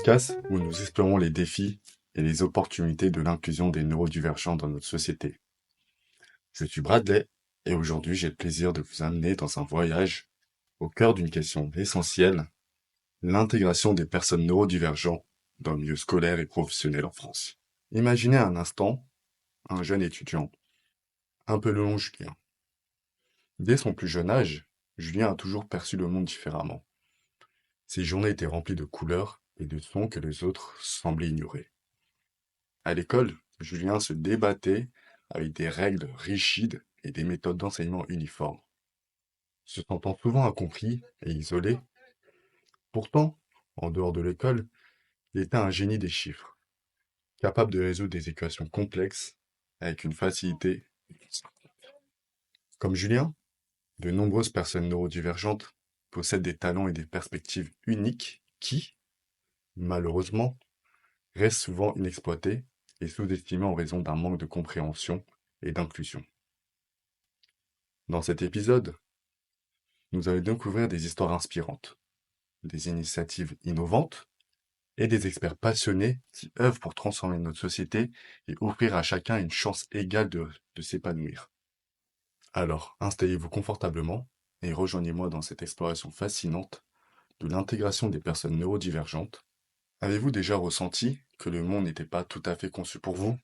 podcast où nous explorons les défis et les opportunités de l'inclusion des neurodivergents dans notre société. Je suis Bradley et aujourd'hui j'ai le plaisir de vous amener dans un voyage au cœur d'une question essentielle, l'intégration des personnes neurodivergentes dans le milieu scolaire et professionnel en France. Imaginez un instant un jeune étudiant, un peu le long Julien. Dès son plus jeune âge, Julien a toujours perçu le monde différemment. Ses journées étaient remplies de couleurs et de sons que les autres semblaient ignorer. À l'école, Julien se débattait avec des règles rigides et des méthodes d'enseignement uniformes. Se sentant souvent incompris et isolé, pourtant, en dehors de l'école, il était un génie des chiffres, capable de résoudre des équations complexes avec une facilité. Comme Julien, de nombreuses personnes neurodivergentes possèdent des talents et des perspectives uniques qui, malheureusement, restent souvent inexploités et sous-estimés en raison d'un manque de compréhension et d'inclusion. Dans cet épisode, nous allons découvrir des histoires inspirantes, des initiatives innovantes et des experts passionnés qui œuvrent pour transformer notre société et offrir à chacun une chance égale de s'épanouir. Alors, installez-vous confortablement et rejoignez-moi dans cette exploration fascinante de l'intégration des personnes neurodivergentes. Avez-vous déjà ressenti que le monde n'était pas tout à fait conçu pour vous?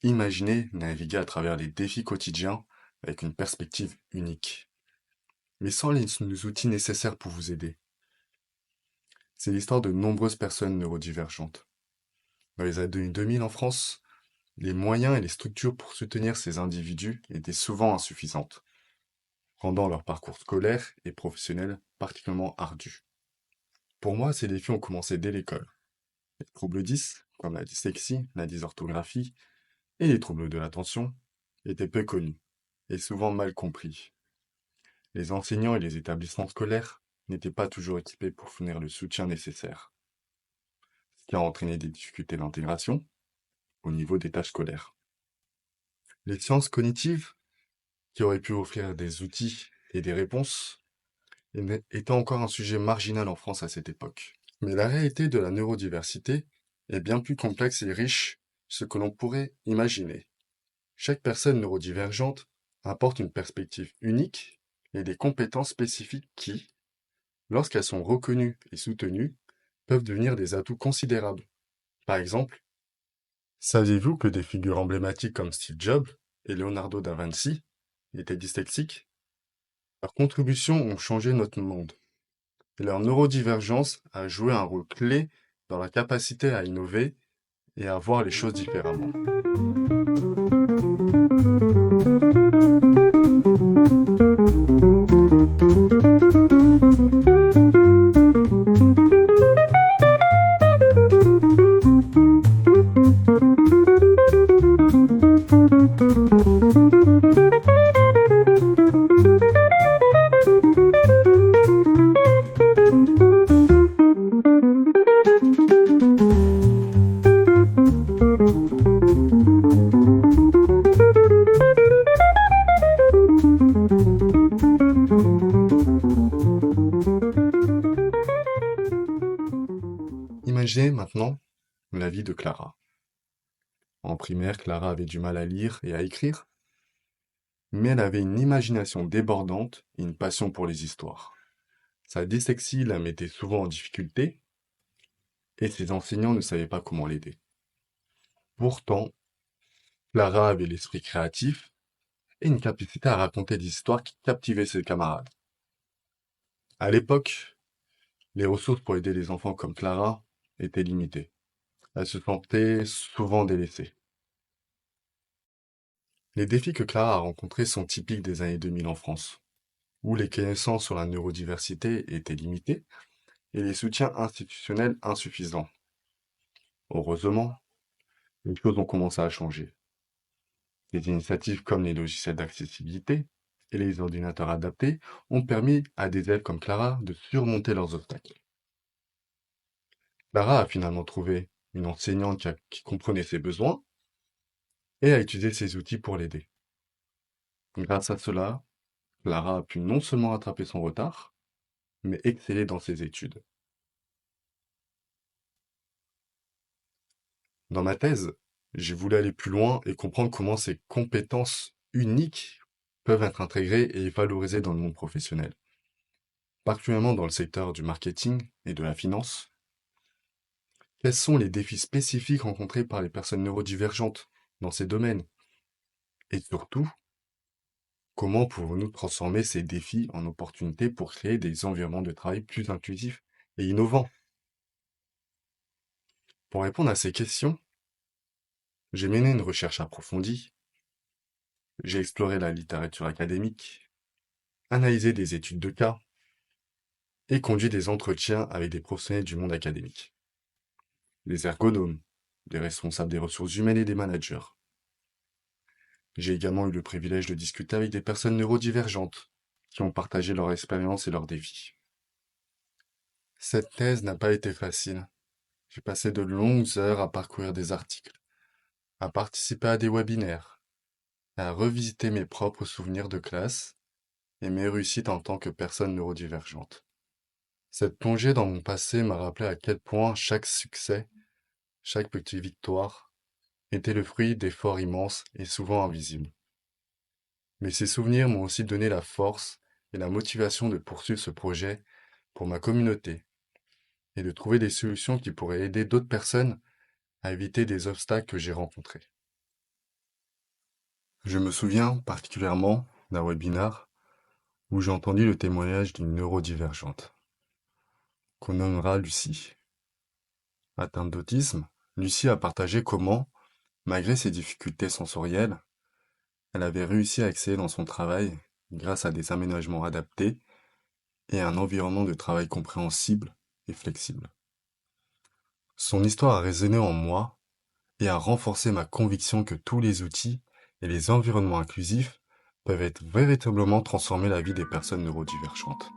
Imaginez naviguer à travers les défis quotidiens avec une perspective unique, mais sans les outils nécessaires pour vous aider. C'est l'histoire de nombreuses personnes neurodivergentes. Dans les années 2000 en France, les moyens et les structures pour soutenir ces individus étaient souvent insuffisantes, rendant leur parcours scolaire et professionnel particulièrement ardu. Pour moi, ces défis ont commencé dès l'école. Les troubles 10, comme la dyslexie, la dysorthographie et les troubles de l'attention, étaient peu connus et souvent mal compris. Les enseignants et les établissements scolaires n'étaient pas toujours équipés pour fournir le soutien nécessaire, ce qui a entraîné des difficultés d'intégration au niveau des tâches scolaires. Les sciences cognitives, qui auraient pu offrir des outils et des réponses, étaient encore un sujet marginal en France à cette époque. Mais la réalité de la neurodiversité est bien plus complexe et riche que ce que l'on pourrait imaginer. Chaque personne neurodivergente apporte une perspective unique et des compétences spécifiques qui, lorsqu'elles sont reconnues et soutenues, peuvent devenir des atouts considérables. Par exemple, saviez-vous que des figures emblématiques comme Steve Jobs et Leonardo da Vinci étaient dyslexiques? Leurs contributions ont changé notre monde, et leur neurodivergence a joué un rôle clé dans la capacité à innover et à voir les choses différemment. Imaginez maintenant la vie de Clara. En primaire, Clara avait du mal à lire et à écrire, mais elle avait une imagination débordante et une passion pour les histoires. Sa dyslexie la mettait souvent en difficulté, et ses enseignants ne savaient pas comment l'aider. Pourtant, Clara avait l'esprit créatif et une capacité à raconter des histoires qui captivaient ses camarades. À l'époque, les ressources pour aider les enfants comme Clara étaient limitées. Elle se sentait souvent délaissée. Les défis que Clara a rencontrés sont typiques des années 2000 en France, où les connaissances sur la neurodiversité étaient limitées et les soutiens institutionnels insuffisants. Heureusement, les choses ont commencé à changer. Des initiatives comme les logiciels d'accessibilité et les ordinateurs adaptés ont permis à des élèves comme Clara de surmonter leurs obstacles. Clara a finalement trouvé une enseignante qui comprenait ses besoins et a utilisé ces outils pour l'aider. Grâce à cela, Clara a pu non seulement rattraper son retard, mais exceller dans ses études. Dans ma thèse, j'ai voulu aller plus loin et comprendre comment ces compétences uniques peuvent être intégrées et valorisées dans le monde professionnel, particulièrement dans le secteur du marketing et de la finance. Quels sont les défis spécifiques rencontrés par les personnes neurodivergentes dans ces domaines? Et surtout, comment pouvons-nous transformer ces défis en opportunités pour créer des environnements de travail plus inclusifs et innovants? Pour répondre à ces questions, j'ai mené une recherche approfondie, j'ai exploré la littérature académique, analysé des études de cas et conduit des entretiens avec des professionnels du monde académique, des ergonomes, des responsables des ressources humaines et des managers. J'ai également eu le privilège de discuter avec des personnes neurodivergentes qui ont partagé leur expérience et leurs défis. Cette thèse n'a pas été facile. J'ai passé de longues heures à parcourir des articles, à participer à des webinaires, et à revisiter mes propres souvenirs de classe et mes réussites en tant que personne neurodivergente. Cette plongée dans mon passé m'a rappelé à quel point chaque succès, chaque petite victoire, était le fruit d'efforts immenses et souvent invisibles. Mais ces souvenirs m'ont aussi donné la force et la motivation de poursuivre ce projet pour ma communauté et de trouver des solutions qui pourraient aider d'autres personnes à éviter des obstacles que j'ai rencontrés. Je me souviens particulièrement d'un webinar où j'ai entendu le témoignage d'une neurodivergente, qu'on nommera Lucie. Atteinte d'autisme, Lucie a partagé comment, malgré ses difficultés sensorielles, elle avait réussi à exceller dans son travail grâce à des aménagements adaptés et à un environnement de travail compréhensible et flexible. Son histoire a résonné en moi et a renforcé ma conviction que tous les outils et les environnements inclusifs peuvent être véritablement transformer la vie des personnes neurodivergentes.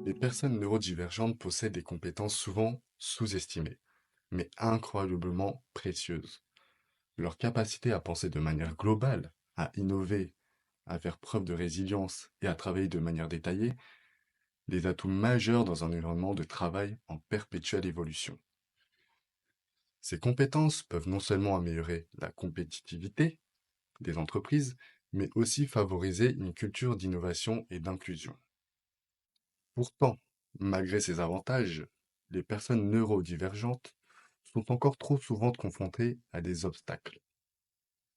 Les personnes neurodivergentes possèdent des compétences souvent sous-estimées, mais incroyablement précieuses. Leur capacité à penser de manière globale, à innover, à faire preuve de résilience et à travailler de manière détaillée, des atouts majeurs dans un environnement de travail en perpétuelle évolution. Ces compétences peuvent non seulement améliorer la compétitivité des entreprises, mais aussi favoriser une culture d'innovation et d'inclusion. Pourtant, malgré ces avantages, les personnes neurodivergentes sont encore trop souvent confrontées à des obstacles.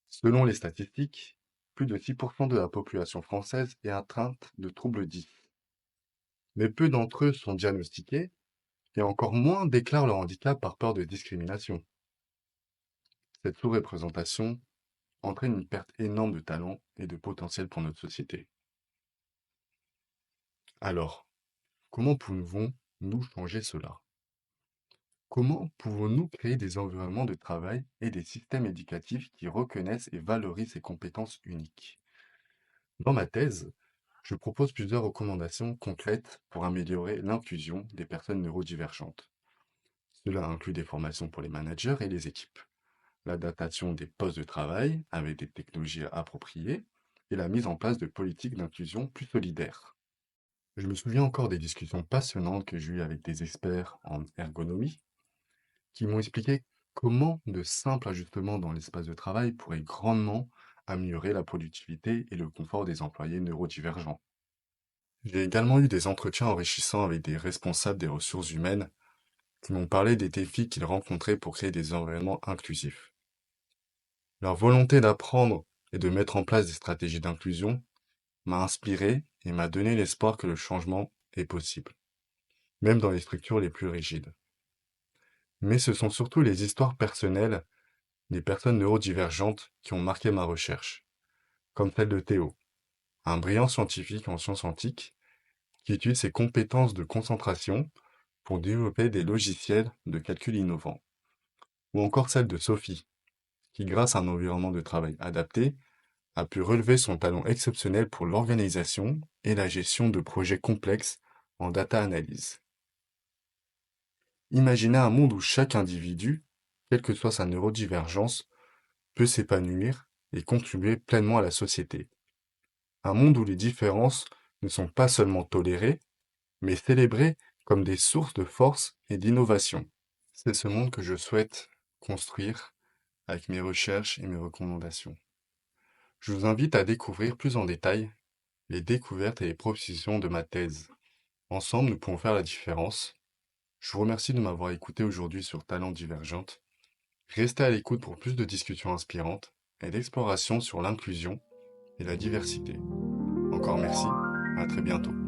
Selon les statistiques, plus de 6% de la population française est atteinte de troubles dits. Mais peu d'entre eux sont diagnostiqués et encore moins déclarent leur handicap par peur de discrimination. Cette sous-représentation entraîne une perte énorme de talent et de potentiel pour notre société. Alors, comment pouvons-nous changer cela? Comment pouvons-nous créer des environnements de travail et des systèmes éducatifs qui reconnaissent et valorisent ces compétences uniques? Dans ma thèse, je propose plusieurs recommandations concrètes pour améliorer l'inclusion des personnes neurodivergentes. Cela inclut des formations pour les managers et les équipes, l'adaptation des postes de travail avec des technologies appropriées et la mise en place de politiques d'inclusion plus solidaires. Je me souviens encore des discussions passionnantes que j'ai eues avec des experts en ergonomie qui m'ont expliqué comment de simples ajustements dans l'espace de travail pourraient grandement améliorer la productivité et le confort des employés neurodivergents. J'ai également eu des entretiens enrichissants avec des responsables des ressources humaines qui m'ont parlé des défis qu'ils rencontraient pour créer des environnements inclusifs. Leur volonté d'apprendre et de mettre en place des stratégies d'inclusion m'a inspiré et m'a donné l'espoir que le changement est possible, même dans les structures les plus rigides. Mais ce sont surtout les histoires personnelles des personnes neurodivergentes qui ont marqué ma recherche, comme celle de Théo, un brillant scientifique en sciences antiques qui utilise ses compétences de concentration pour développer des logiciels de calcul innovants. Ou encore celle de Sophie, qui grâce à un environnement de travail adapté, a pu relever son talent exceptionnel pour l'organisation et la gestion de projets complexes en data analyse. Imaginez un monde où chaque individu, quelle que soit sa neurodivergence, peut s'épanouir et contribuer pleinement à la société. Un monde où les différences ne sont pas seulement tolérées, mais célébrées comme des sources de force et d'innovation. C'est ce monde que je souhaite construire avec mes recherches et mes recommandations. Je vous invite à découvrir plus en détail les découvertes et les propositions de ma thèse. Ensemble, nous pouvons faire la différence. Je vous remercie de m'avoir écouté aujourd'hui sur Talents Divergentes. Restez à l'écoute pour plus de discussions inspirantes et d'exploration sur l'inclusion et la diversité. Encore merci, à très bientôt.